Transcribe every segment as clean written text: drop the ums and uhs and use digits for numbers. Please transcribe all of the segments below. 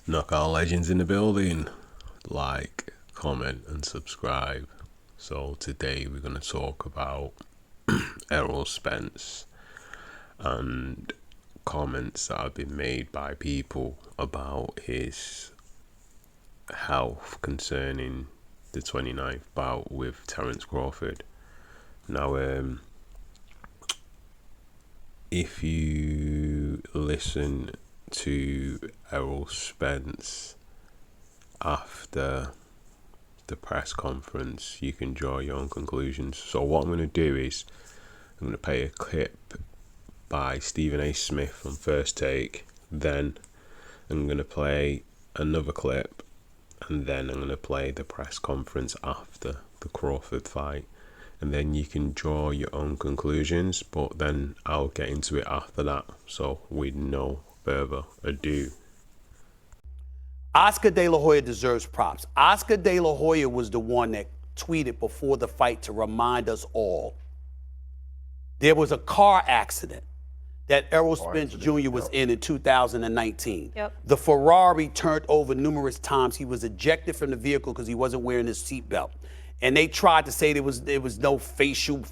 Knockout Legends in the building. Like, comment, and subscribe. So today we're going to talk about Errol Spence and comments that have been made by people about his health concerning the 29th bout with Terence Crawford. Now, if you listen to Errol Spence after the press conference, you can draw your own conclusions. So what I'm going to do is I'm going to play a clip by Stephen A. Smith from First Take, then I'm going to play another clip, and then I'm going to play the press conference after the Crawford fight, and then you can draw your own conclusions, but then I'll get into it after that. So with no further ado. Oscar De La Hoya deserves props. Oscar De La Hoya was the one that tweeted before the fight to remind us all there was a car accident that Errol Spence Jr. was in 2019. Yep. The Ferrari turned over numerous times. He was ejected from the vehicle because he wasn't wearing his seatbelt. And they tried to say there was no facial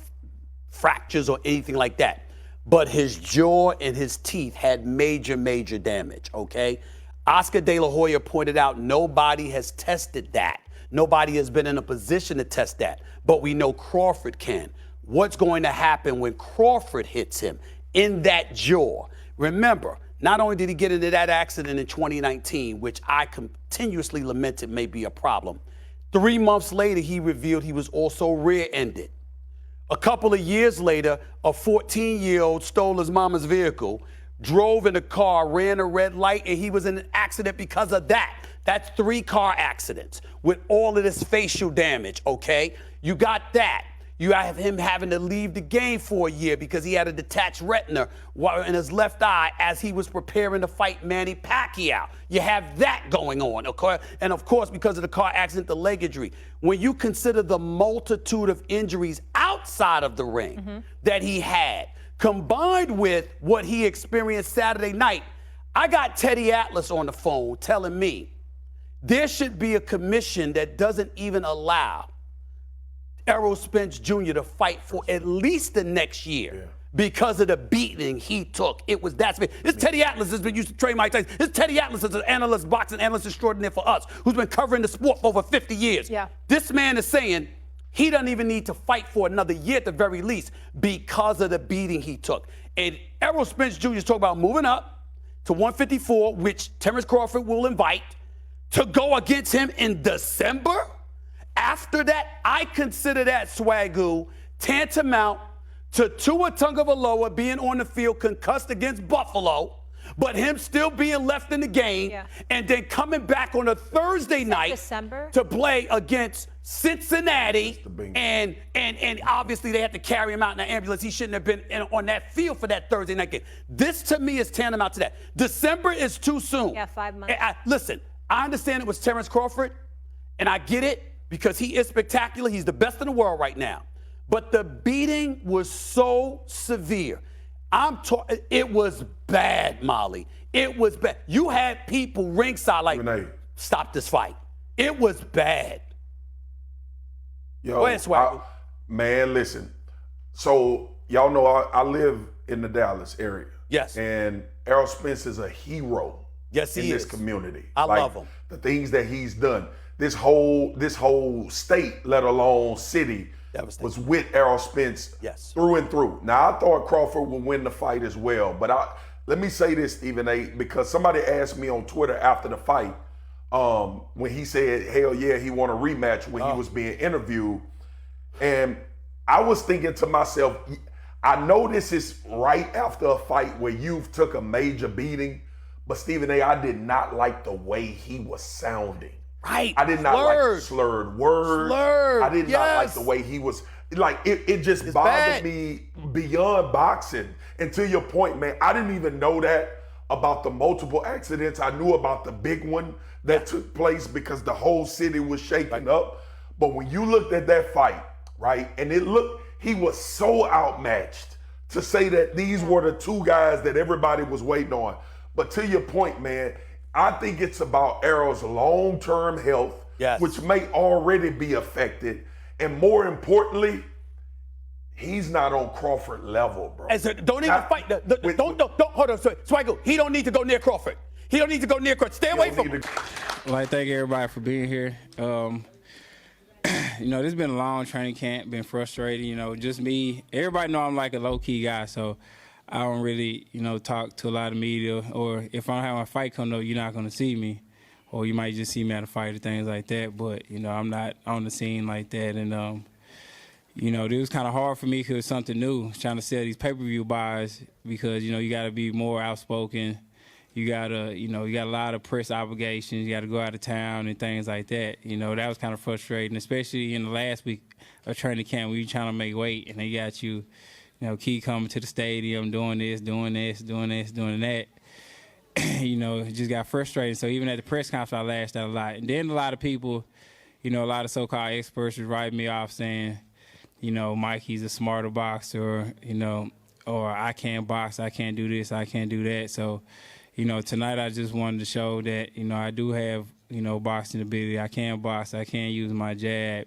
fractures or anything like that. But his jaw and his teeth had major, major damage, okay? Oscar De La Hoya pointed out nobody has tested that. Nobody has been in a position to test that. But we know Crawford can. What's going to happen when Crawford hits him in that jaw? Remember, not only did he get into that accident in 2019, which I continuously lamented may be a problem, 3 months later, he revealed he was also rear-ended. A couple of years later, a 14-year-old stole his mama's vehicle, drove in a car, ran a red light, and he was in an accident because of that. That's 3 car accidents with all of this facial damage, okay? You got that. You have him having to leave the game for a year because he had a detached retina in his left eye as he was preparing to fight Manny Pacquiao. You have that going on, okay? And of course, because of the car accident, the leg injury. When you consider the multitude of injuries outside of the ring that he had, combined with what he experienced Saturday night, I got Teddy Atlas on the phone telling me there should be a commission that doesn't even allow Errol Spence Jr. to fight for at least the next year because of the beating he took. It was that severe. This Teddy Atlas has been used to train Mike Tyson. This Teddy Atlas is an analyst, boxing analyst extraordinaire for us, who's been covering the sport for over 50 years. Yeah. This man is saying he doesn't even need to fight for another year at the very least because of the beating he took. And Errol Spence Jr. is talking about moving up to 154, which Terence Crawford will invite, to go against him in December. After that, I consider that, Swagoo, tantamount to Tua Tagovailoa being on the field concussed against Buffalo, but him still being left in the game, and then coming back on a Thursday night December? to play against Cincinnati, and obviously they had to carry him out in an ambulance. He shouldn't have been on that field for that Thursday night game. This, to me, is tantamount to that. December is too soon. Yeah, 5 months. Listen, I understand it was Terence Crawford, and I get it, because he is spectacular. He's the best in the world right now. But the beating was so severe. It was bad, Molly. It was bad. You had people ringside like, stop this fight. It was bad. Yo, Go ahead, Swagger. Man, listen. So, y'all know I live in the Dallas area. Yes. And Errol Spence is a hero. Yes, he in this is. community. I love him. The things that he's done. This whole state, let alone city, was with Errol Spence through and through. Now, I thought Crawford would win the fight as well, but let me say this, Stephen A., because somebody asked me on Twitter after the fight when he said, hell yeah, he won a rematch when he was being interviewed. And I was thinking to myself, I know this is right after a fight where you've took a major beating, but Stephen A., I did not like the way he was sounding. Right. I did not like the slurred words. I did not like the way he was. Like, it just bothered me beyond boxing. And to your point, man, I didn't even know that about the multiple accidents. I knew about the big one that took place because the whole city was shaking up. But when you looked at that fight, right, and he was so outmatched to say that these were the two guys that everybody was waiting on. But to your point, man, I think it's about Errol's long-term health, which may already be affected. And more importantly, he's not on Crawford level, bro. Don't even fight. Don't hold on, Swaggle. He don't need to go near Crawford. He don't need to go near Crawford. Stay away from him. Well, I thank everybody for being here. You know, this has been a long training camp, been frustrating, you know, just me. Everybody know I'm like a low-key guy, so I don't really, you know, talk to a lot of media. Or if I don't have my fight come up, you're not going to see me. Or you might just see me at a fight or things like that. But, you know, I'm not on the scene like that. And, you know, it was kind of hard for me because it's something new, trying to sell these pay-per-view buys because, you know, you got to be more outspoken. You got to, you know, you got a lot of press obligations. You got to go out of town and things like that. You know, that was kind of frustrating, especially in the last week of training camp when you're trying to make weight and they got you, you know, keep coming to the stadium, doing this, doing that. You know, it just got frustrating. So even at the press conference, I lashed out a lot. And then a lot of people, you know, a lot of so-called experts would write me off saying, you know, Mikey's a smarter boxer, you know, or I can't box, I can't do this, I can't do that. So, you know, tonight I just wanted to show that, you know, I do have, you know, boxing ability. I can box. I can use my jab.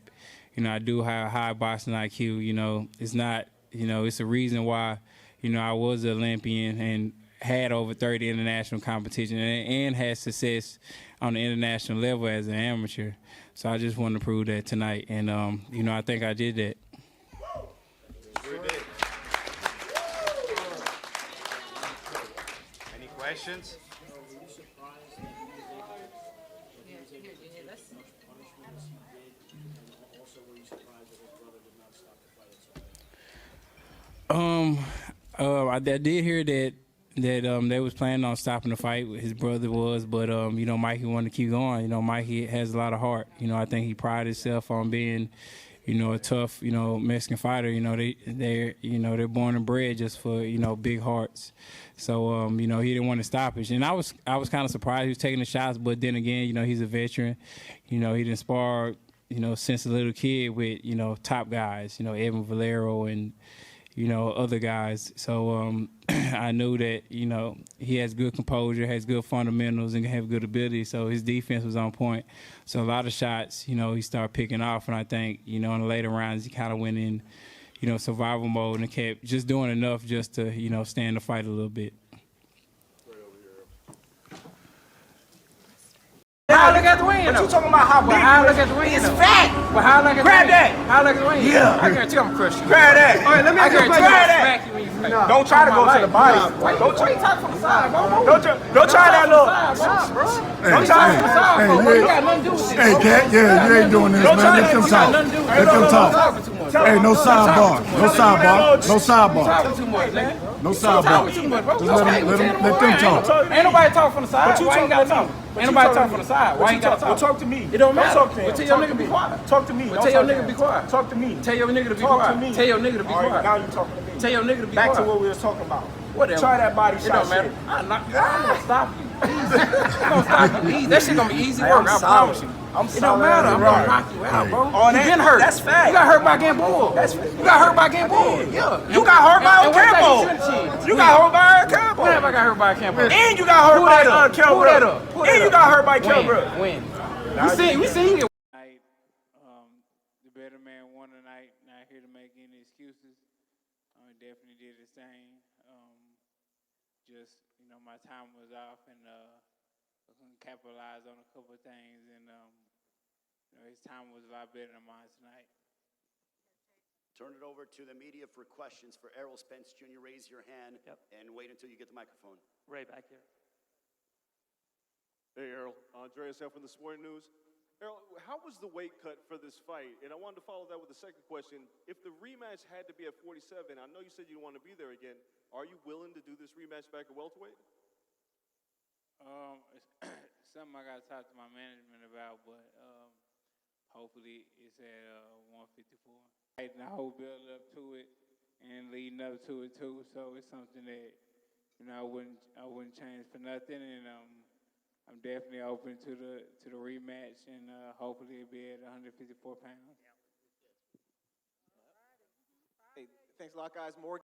You know, I do have high boxing IQ. You know, it's not, you know, it's a reason why, you know, I was an Olympian and had over 30 international competition and had success on the international level as an amateur. So I just wanted to prove that tonight. And, you know, I think I did that. Any questions? I did hear that they was planning on stopping the fight. His brother was, but you know, Mikey wanted to keep going. You know, Mikey has a lot of heart. You know, I think he prided himself on being, you know, a tough, you know, Mexican fighter. You know, they're born and bred just for, you know, big hearts. So you know, he didn't want to stop it. And I was kind of surprised he was taking the shots, but then again, you know, he's a veteran. You know, he didn't spar, you know, since a little kid with, you know, top guys. You know, Evan Valero and, you know, other guys. So I knew that, you know, he has good composure, has good fundamentals, and have good ability. So his defense was on point. So a lot of shots, you know, he started picking off. And I think, you know, in the later rounds, he kind of went in, you know, survival mode and kept just doing enough just to, you know, stand the fight a little bit. How I look at the win? What you talking about? How big? How I look at the win? It's fat. Well, how I look at the win? Grab that. How I look at the win? Yeah. I guarantee I'm crush you. Grab that. All right, let me grab that. Don't try to go to the body. Don't try to talk from the side, bro. Don't try that little. Don't try from the side, bro. You got nothing to do with this. Hey, Cat, yeah, you ain't doing this, man. Let them talk. Let them talk. Hey, no sidebar. No sidebar. No sidebar. No sidebar. Let them talk. Ain't nobody talk from the side. Why you gotta talk? Ain't nobody talk from the side. Why you gotta talk? Talk to me. It don't matter. Talk to him. Tell your nigga to be quiet. Talk to me. Tell your nigga to be quiet. Talk to me. Tell your nigga to be Talk quiet. to me. Tell your nigga to be All right, quiet. now you talking to me. Tell your nigga to be Back quiet. to what we was talking about. Whatever. Try that body It shot don't matter. shit. I'm gonna stop you. Easy. I'm gonna stop you. Easy. That shit gonna be easy work. I promise you. It don't matter. I'm gonna knock you out, bro. You been hurt. That's fact. You got hurt by getting bull. You got hurt by getting bull. Yeah. You got hurt by a Campbell. You got hurt by a Campbell. When have I got hurt by a Campbell? And you got hurt by a Campbell. Pull that up. And you got hurt by Campbell. When? We see. The better man won tonight. Not here to make any excuses. Definitely did his thing. Just, you know, my time was off and I couldn't capitalize on a couple of things. And, you know, his time was a lot better than mine tonight. Turn it over to the media for questions for Errol Spence Jr. Raise your hand and wait until you get the microphone. Ray back here. Hey, Errol. Andreas F. from the Sporting News. Errol, how was the weight cut for this fight? And I wanted to follow that with a second question. If the rematch had to be at 47, I know you said you didn't want to be there again. Are you willing to do this rematch back at welterweight? It's something I got to talk to my management about, but hopefully it's at 154. And I hope build up to it and leading up to it too. So it's something that, you know, I wouldn't change for nothing. And I'm definitely open to the rematch, and hopefully it'll be at 154 pounds. Hey, thanks a lot, guys. More.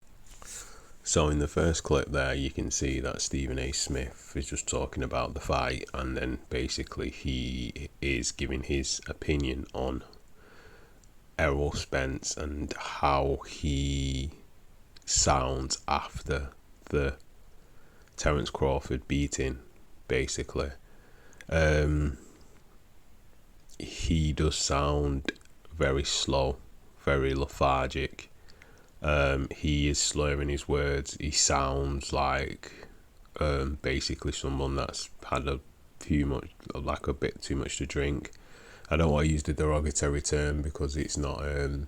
So in the first clip there, you can see that Stephen A. Smith is just talking about the fight, and then basically he is giving his opinion on Errol Spence and how he sounds after the Terence Crawford beating, basically. He does sound very slow, very lethargic. He is slurring his words. He sounds like basically someone that's had a bit too much to drink. I don't want to use the derogatory term because it's not a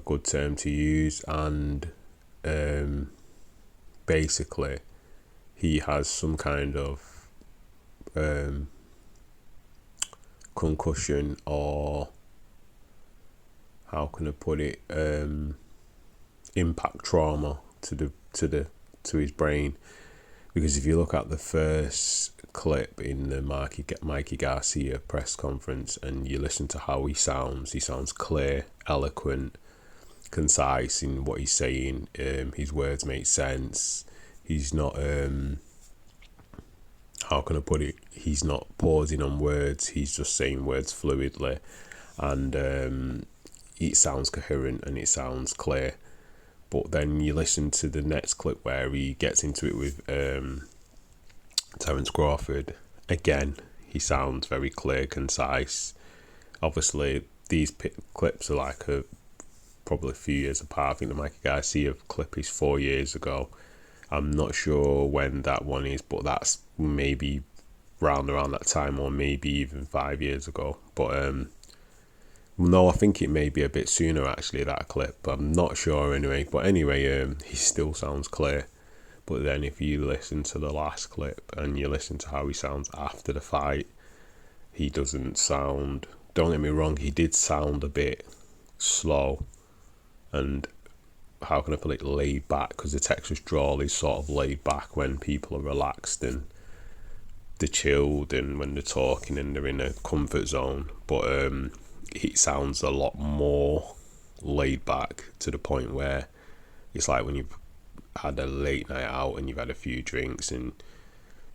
good term to use, and basically he has some kind of concussion, or how can I put it, impact trauma to his brain. Because if you look at the first clip in the Mikey Garcia press conference and you listen to how he sounds clear, eloquent, concise in what he's saying. His words make sense. He's not how can I put it, he's not pausing on words, he's just saying words fluidly, and it sounds coherent and it sounds clear. But then you listen to the next clip where he gets into it with Terence Crawford. Again, he sounds very clear, concise. Obviously, these clips are like probably a few years apart. I think the Mikey Garcia clip is 4 years ago. I'm not sure when that one is, but that's maybe around that time, or maybe even 5 years ago. But no, I think it may be a bit sooner actually, that clip, but I'm not sure anyway. But anyway, he still sounds clear. But then if you listen to the last clip and you listen to how he sounds after the fight, he doesn't sound, don't get me wrong, he did sound a bit slow and, how can I put it, laid back, because the Texas drawl is sort of laid back when people are relaxed and they're chilled and when they're talking and they're in a comfort zone. But it sounds a lot more laid back, to the point where it's like when you've had a late night out and you've had a few drinks and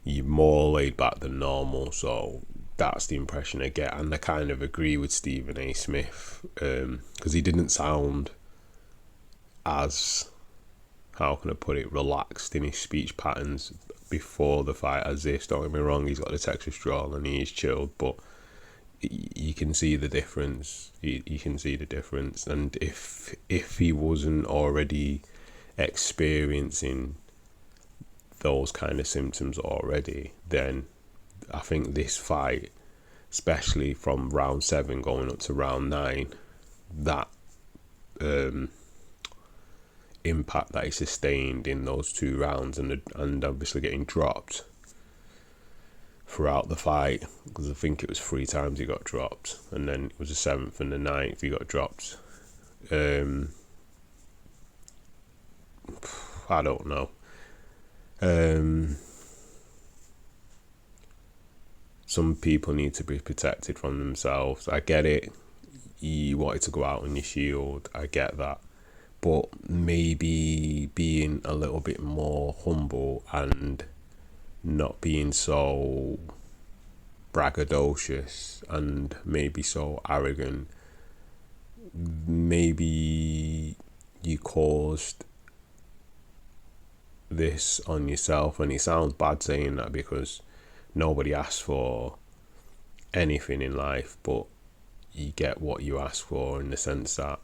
you're more laid back than normal. So that's the impression I get, and I kind of agree with Stephen A. Smith, because he didn't sound as, how can I put it, relaxed in his speech patterns before the fight as this. Don't get me wrong, he's got the Texas drawl and he is chilled, but you can see the difference. You can see the difference. And if he wasn't already experiencing those kind of symptoms already, then I think this fight, especially from round 7 going up to round 9, that impact that he sustained in those 2 rounds, and obviously getting dropped throughout the fight, because I think it was 3 times he got dropped, and then it was the 7th and the 9th he got dropped. I don't know. Some people need to be protected from themselves. I get it. You wanted to go out on your shield. I get that. But maybe being a little bit more humble and not being so braggadocious and maybe so arrogant. Maybe you caused this on yourself, and it sounds bad saying that because nobody asks for anything in life, but you get what you ask for, in the sense that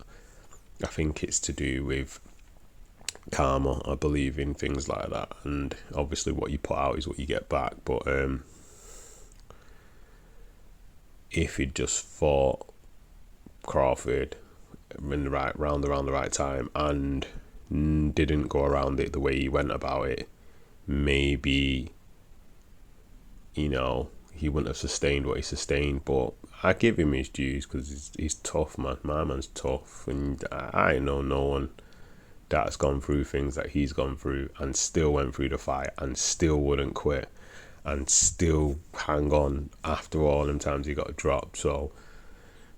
I think it's to do with karma. I believe in things like that, and obviously what you put out is what you get back. But if he'd just fought Crawford in the right round around the right time and didn't go around it the way he went about it, maybe, you know, he wouldn't have sustained what he sustained. But I give him his dues, because he's tough, man. My man's tough, and I know no one that's gone through things that he's gone through and still went through the fight and still wouldn't quit and still hang on after all them times he got dropped. So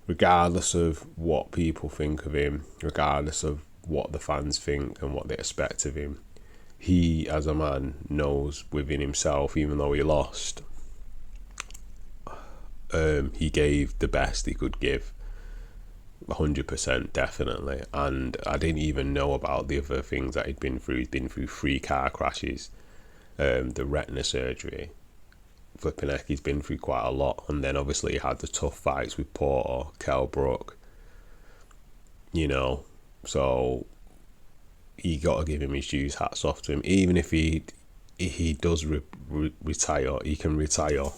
regardless of what people think of him, regardless of what the fans think and what they expect of him. He, as a man, knows within himself, even though he lost, he gave the best he could give. 100% definitely. And I didn't even know about the other things that he'd been through. He'd been through 3 car crashes, the retina surgery, flipping heck, he's been through quite a lot. And then obviously he had the tough fights with Porter, Kell Brook, you know, so you got to give him his dues. Hats off to him. Even if he does retire, he can retire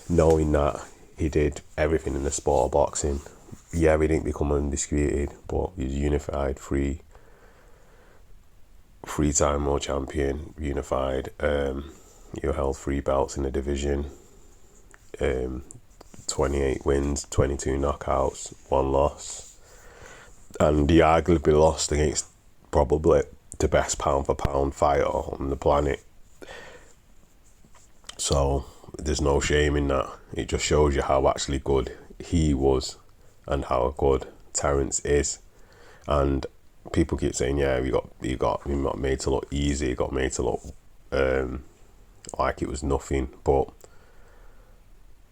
knowing that he did everything in the sport of boxing. Yeah, we didn't become undisputed, but he's unified, three-time world champion, unified. You held 3 belts in the division, 28 wins, 22 knockouts, 1 loss, and he arguably lost against probably the best pound-for-pound fighter on the planet. So there's no shame in that. It just shows you how actually good he was and how good Terence is. And people keep saying, yeah, he got made to look easy, he got made to look like it was nothing. But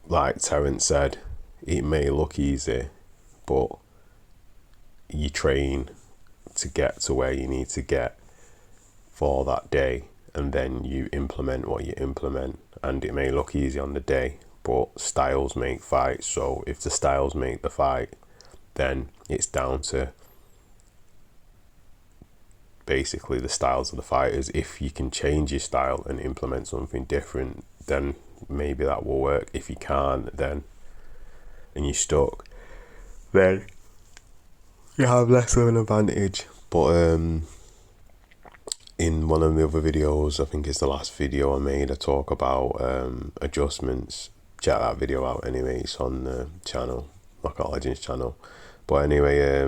like Terence said, it may look easy, but you train to get to where you need to get for that day, and then you implement what you implement. And it may look easy on the day, but styles make fights. So if the styles make the fight, then it's down to basically the styles of the fighters. If you can change your style and implement something different, then maybe that will work. If you can't, then and you're stuck, then you have less of an advantage. But in one of the other videos, I think it's the last video I made, I talk about adjustments. Check that video out anyway, it's on the channel, Knockout Legends channel. But anyway,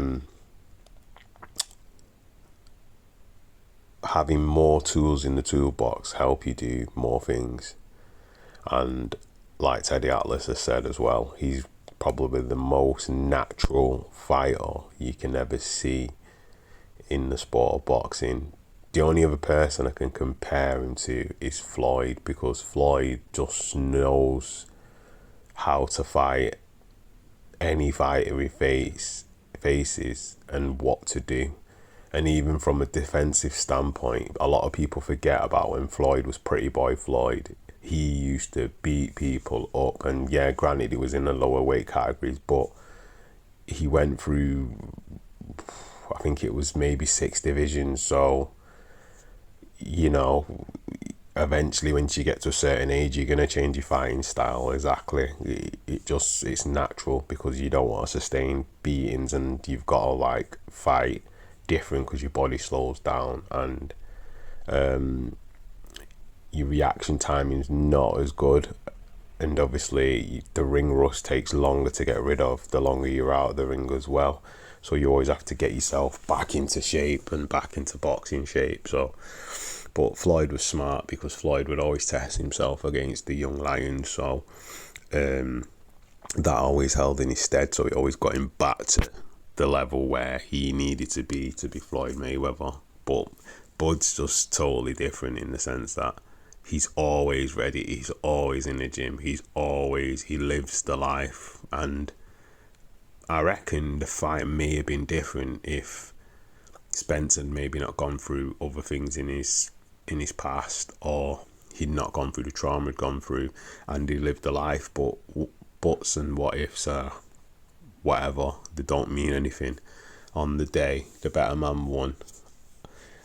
having more tools in the toolbox help you do more things. And like Teddy Atlas has said as well, he's probably the most natural fighter you can ever see in the sport of boxing. The only other person I can compare him to is Floyd, because Floyd just knows how to fight any fighter he faces and what to do. And even from a defensive standpoint, a lot of people forget about when Floyd was Pretty Boy Floyd. He used to beat people up, and yeah, granted he was in the lower weight categories, but he went through, I think it was maybe 6 divisions. So, you know, eventually once you get to a certain age, you're going to change your fighting style. Exactly. It's natural, because you don't want to sustain beatings, and you've got to like fight different because your body slows down, and your reaction timing is not as good. And obviously the ring rust takes longer to get rid of the longer you're out of the ring as well. So you always have to get yourself back into shape and back into boxing shape. So, but Floyd was smart, because Floyd would always test himself against the young lions. So that always held in his stead. So it always got him back to the level where he needed to be Floyd Mayweather. But Bud's just totally different in the sense that he's always ready, he's always in the gym, he lives the life. And I reckon the fight may have been different if Spence had maybe not gone through other things in his past, or he'd not gone through the trauma he'd gone through, and he lived the life. But buts and what ifs are whatever, they don't mean anything. On the day, the better man won,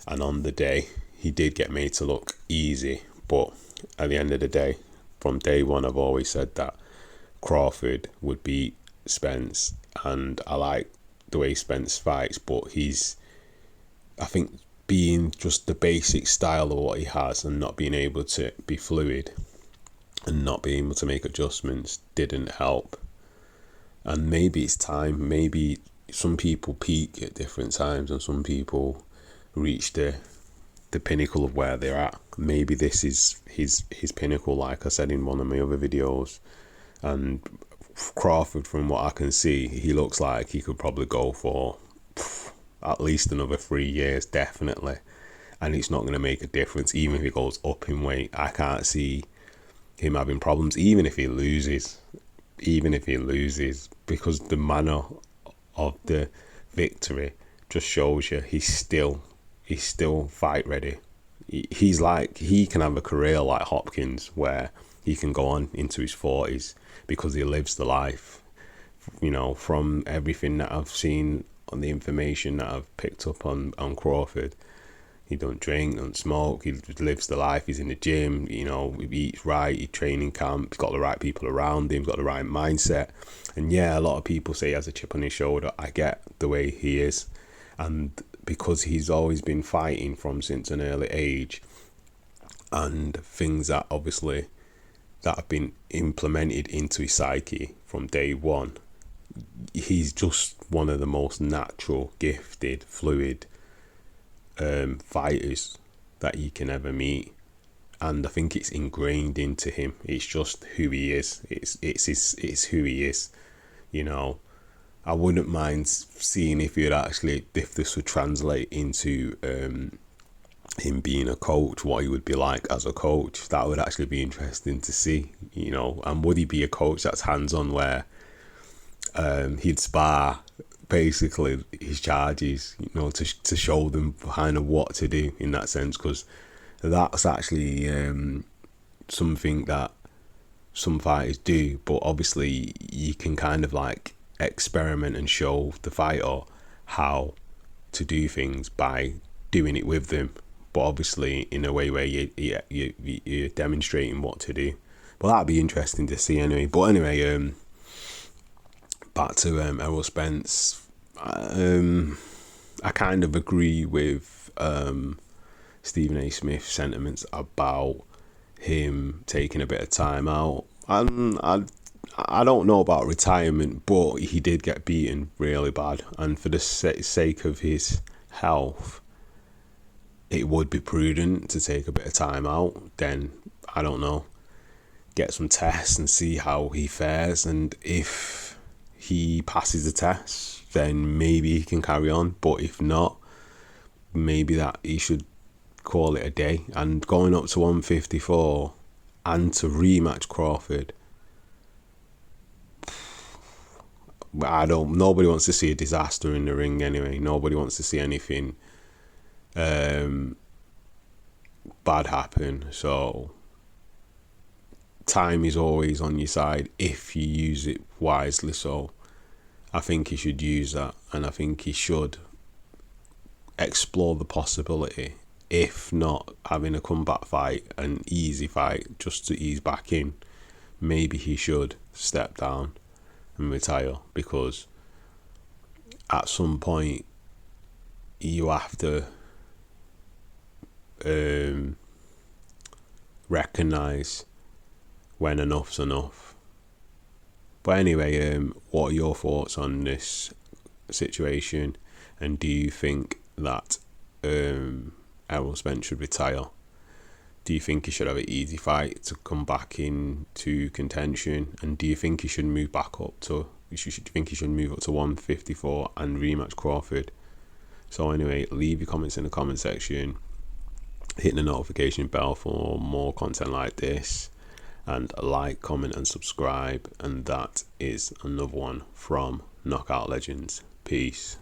and on the day he did get made to look easy. But at the end of the day, from day one, I've always said that Crawford would beat Spence, and I like the way Spence fights, but I think being just the basic style of what he has and not being able to be fluid and not being able to make adjustments didn't help. And maybe it's time, maybe some people peak at different times and some people reach the pinnacle of where they're at. Maybe this is his pinnacle, like I said in one of my other videos. And Crawford, from what I can see, he looks like he could probably go for at least another 3 years, definitely. And it's not going to make a difference, even if he goes up in weight. I can't see him having problems, even if he loses. Because the manner of the victory just shows you he's still fight ready. He's like, he can have a career like Hopkins, where he can go on into his 40s because he lives the life. You know, from everything that I've seen on the information that I've picked up on Crawford, he don't drink, don't smoke, he lives the life, he's in the gym, you know, he eats right, he training camp, he's got the right people around him, got the right mindset. And yeah, a lot of people say he has a chip on his shoulder. I get the way he is, and because he's always been fighting from since an early age, and things that obviously that have been implemented into his psyche from day one, he's just one of the most natural, gifted, fluid fighters that you can ever meet. And I think it's ingrained into him. It's just who he is. It's who he is. You know, I wouldn't mind seeing if this would translate into him being a coach, what he would be like as a coach. That would actually be interesting to see, you know. And would he be a coach that's hands-on, where he'd spar basically his charges, you know, to show them kind of what to do in that sense, because that's actually something that some fighters do. But obviously you can kind of like experiment and show the fighter how to do things by doing it with them, but obviously in a way where you're demonstrating what to do. But that'd be interesting to see anyway. But anyway, back to Errol Spence. I kind of agree with Stephen A. Smith's sentiments about him taking a bit of time out. I don't know about retirement, but he did get beaten really bad, and for the sake of his health, it would be prudent to take a bit of time out. Then, I don't know, get some tests and see how he fares, and if he passes the test, then maybe he can carry on. But if not, maybe that he should call it a day. And going up to 154 and to rematch Crawford, nobody wants to see a disaster in the ring anyway. Nobody wants to see anything bad happen. So time is always on your side if you use it wisely. So I think he should use that, and I think he should explore the possibility, if not having a comeback fight, an easy fight just to ease back in, maybe he should step down and retire, because at some point you have to recognise when enough's enough. But anyway, what are your thoughts on this situation, and do you think that Errol Spence should retire? Do you think he should have an easy fight to come back into contention, and do you think he should move back up to? Do you think he should move up to 154 and rematch Crawford? So anyway, leave your comments in the comment section. Hit the notification bell for more content like this, and like, comment and subscribe. And that is another one from Knockout Legends. Peace.